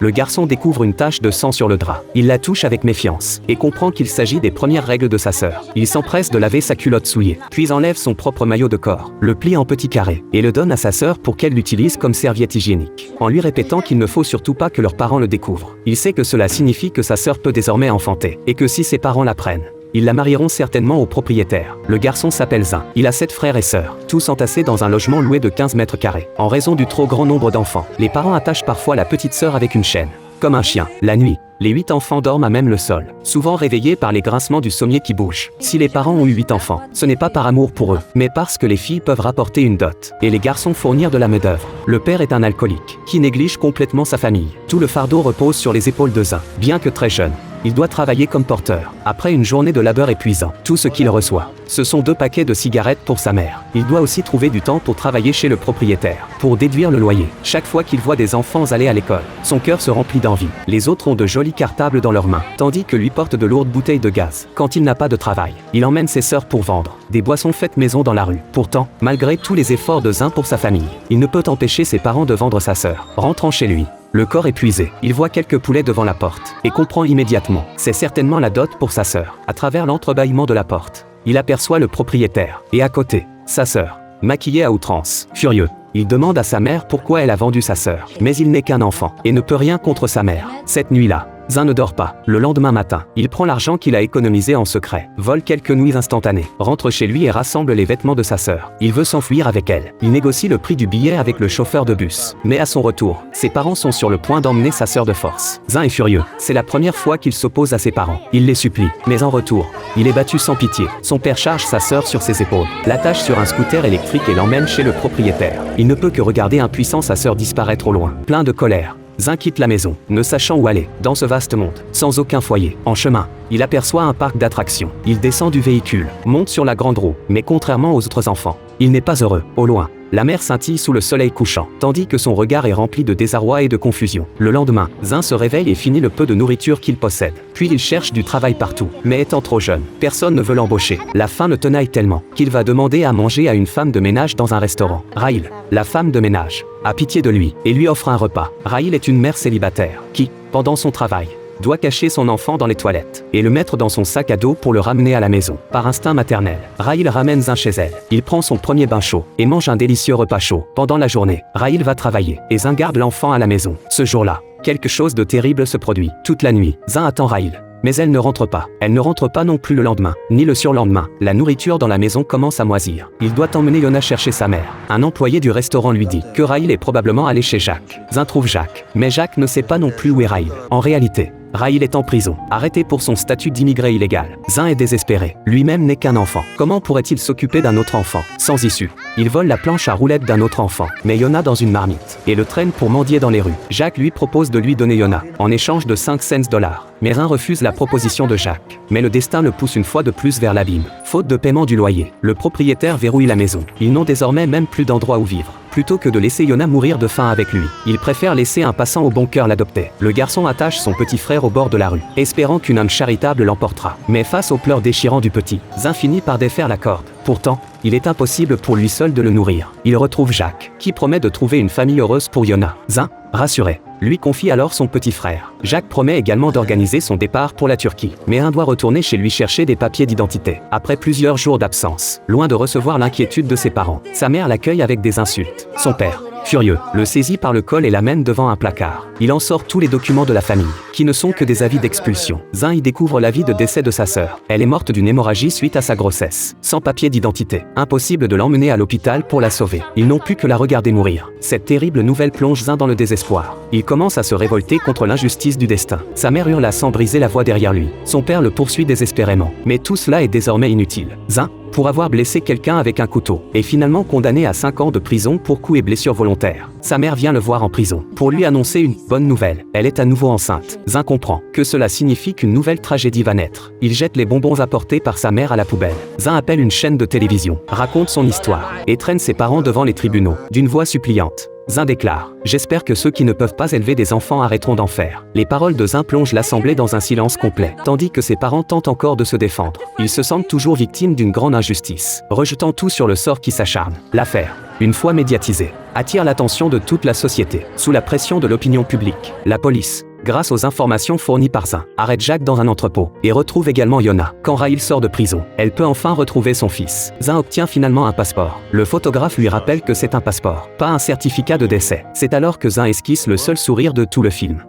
Le garçon découvre une tache de sang sur le drap. Il la touche avec méfiance et comprend qu'il s'agit des premières règles de sa sœur. Il s'empresse de laver sa culotte souillée, puis enlève son propre maillot de corps, le plie en petits carrés et le donne à sa sœur pour qu'elle l'utilise comme serviette hygiénique, en lui répétant qu'il ne faut surtout pas que leurs parents le découvrent. Il sait que cela signifie que sa sœur peut désormais enfanter et que si ses parents l'apprennent, ils la marieront certainement au propriétaire. Le garçon s'appelle Zin. Il a 7 frères et sœurs, tous entassés dans un logement loué de 15 mètres carrés. En raison du trop grand nombre d'enfants, les parents attachent parfois la petite sœur avec une chaîne, comme un chien. La nuit, les 8 enfants dorment à même le sol, souvent réveillés par les grincements du sommier qui bouge. Si les parents ont eu 8 enfants, ce n'est pas par amour pour eux, mais parce que les filles peuvent rapporter une dot, et les garçons fournir de la main-d'œuvre. Le père est un alcoolique, qui néglige complètement sa famille. Tout le fardeau repose sur les épaules de Zin. Bien que très jeune, il doit travailler comme porteur. Après une journée de labeur épuisant, tout ce qu'il reçoit, ce sont 2 paquets de cigarettes pour sa mère. Il doit aussi trouver du temps pour travailler chez le propriétaire, pour déduire le loyer. Chaque fois qu'il voit des enfants aller à l'école, son cœur se remplit d'envie. Les autres ont de jolis cartables dans leurs mains, tandis que lui porte de lourdes bouteilles de gaz. Quand il n'a pas de travail, il emmène ses sœurs pour vendre des boissons faites maison dans la rue. Pourtant, malgré tous les efforts de Zin pour sa famille, il ne peut empêcher ses parents de vendre sa sœur. Rentrant chez lui, le corps épuisé, il voit quelques poulets devant la porte et comprend immédiatement, c'est certainement la dot pour sa sœur. À travers l'entrebâillement de la porte, il aperçoit le propriétaire et à côté, sa sœur, maquillée à outrance. Furieux, il demande à sa mère pourquoi elle a vendu sa sœur, mais il n'est qu'un enfant et ne peut rien contre sa mère. Cette nuit-là, Zin ne dort pas. Le lendemain matin, il prend l'argent qu'il a économisé en secret, vole quelques nouilles instantanées, rentre chez lui et rassemble les vêtements de sa sœur. Il veut s'enfuir avec elle. Il négocie le prix du billet avec le chauffeur de bus. Mais à son retour, ses parents sont sur le point d'emmener sa sœur de force. Zin est furieux. C'est la première fois qu'il s'oppose à ses parents. Il les supplie, mais en retour, il est battu sans pitié. Son père charge sa sœur sur ses épaules, l'attache sur un scooter électrique et l'emmène chez le propriétaire. Il ne peut que regarder impuissant sa sœur disparaître au loin. Plein de colère, Zin quitte la maison, ne sachant où aller, dans ce vaste monde, sans aucun foyer. En chemin, il aperçoit un parc d'attractions. Il descend du véhicule, monte sur la grande roue, mais contrairement aux autres enfants, il n'est pas heureux. Au loin, la mer scintille sous le soleil couchant, tandis que son regard est rempli de désarroi et de confusion. Le lendemain, Zin se réveille et finit le peu de nourriture qu'il possède. Puis il cherche du travail partout, mais étant trop jeune, personne ne veut l'embaucher. La faim le tenaille tellement qu'il va demander à manger à une femme de ménage dans un restaurant. Rahil, la femme de ménage, a pitié de lui et lui offre un repas. Rahil est une mère célibataire qui, pendant son travail, doit cacher son enfant dans les toilettes et le mettre dans son sac à dos pour le ramener à la maison. Par instinct maternel, Rahil ramène Zin chez elle. Il prend son premier bain chaud et mange un délicieux repas chaud. Pendant la journée, Rahil va travailler et Zin garde l'enfant à la maison. Ce jour-là, quelque chose de terrible se produit. Toute la nuit, Zin attend Rahil. Mais elle ne rentre pas. Elle ne rentre pas non plus le lendemain, ni le surlendemain. La nourriture dans la maison commence à moisir. Il doit emmener Yona chercher sa mère. Un employé du restaurant lui dit que Rahil est probablement allé chez Jacques. Zin trouve Jacques, mais Jacques ne sait pas non plus où est Rahil. En réalité, Rahil est en prison, arrêté pour son statut d'immigré illégal. Zin est désespéré. Lui-même n'est qu'un enfant. Comment pourrait-il s'occuper d'un autre enfant, sans issue? Il vole la planche à roulettes d'un autre enfant, met Yona dans une marmite, et le traîne pour mendier dans les rues. Jacques lui propose de lui donner Yona, en échange de 5 cents $. Mais Zin refuse la proposition de Jacques. Mais le destin le pousse une fois de plus vers l'abîme. Faute de paiement du loyer, le propriétaire verrouille la maison. Ils n'ont désormais même plus d'endroit où vivre. Plutôt que de laisser Yona mourir de faim avec lui, il préfère laisser un passant au bon cœur l'adopter. Le garçon attache son petit frère au bord de la rue, espérant qu'une âme charitable l'emportera. Mais face aux pleurs déchirants du petit, Zin finit par défaire la corde. Pourtant, il est impossible pour lui seul de le nourrir. Il retrouve Jacques, qui promet de trouver une famille heureuse pour Yona. Zin, rassuré, lui confie alors son petit frère. Jacques promet également d'organiser son départ pour la Turquie. Mais Zin doit retourner chez lui chercher des papiers d'identité. Après plusieurs jours d'absence, loin de recevoir l'inquiétude de ses parents, sa mère l'accueille avec des insultes. Son père, furieux, le saisit par le col et l'amène devant un placard. Il en sort tous les documents de la famille, qui ne sont que des avis d'expulsion. Zin y découvre l'avis de décès de sa sœur. Elle est morte d'une hémorragie suite à sa grossesse. Sans papier d'identité, impossible de l'emmener à l'hôpital pour la sauver. Ils n'ont pu que la regarder mourir. Cette terrible nouvelle plonge Zin dans le désespoir. Il commence à se révolter contre l'injustice du destin. Sa mère hurle sans briser la voix derrière lui. Son père le poursuit désespérément. Mais tout cela est désormais inutile. Zin, pour avoir blessé quelqu'un avec un couteau, est finalement condamné à 5 ans de prison pour coups et blessures volontaires. Sa mère vient le voir en prison pour lui annoncer une bonne nouvelle. Elle est à nouveau enceinte. Zin comprend que cela signifie qu'une nouvelle tragédie va naître. Il jette les bonbons apportés par sa mère à la poubelle. Zin appelle une chaîne de télévision, raconte son histoire et traîne ses parents devant les tribunaux, d'une voix suppliante. Zin déclare « J'espère que ceux qui ne peuvent pas élever des enfants arrêteront d'en faire ». Les paroles de Zin plongent l'assemblée dans un silence complet, tandis que ses parents tentent encore de se défendre. Ils se sentent toujours victimes d'une grande injustice, rejetant tout sur le sort qui s'acharne. L'affaire une fois médiatisé, attire l'attention de toute la société. Sous la pression de l'opinion publique, la police, grâce aux informations fournies par Zin, arrête Jack dans un entrepôt et retrouve également Yona. Quand Rahil sort de prison, elle peut enfin retrouver son fils. Zin obtient finalement un passeport. Le photographe lui rappelle que c'est un passeport, pas un certificat de décès. C'est alors que Zin esquisse le seul sourire de tout le film.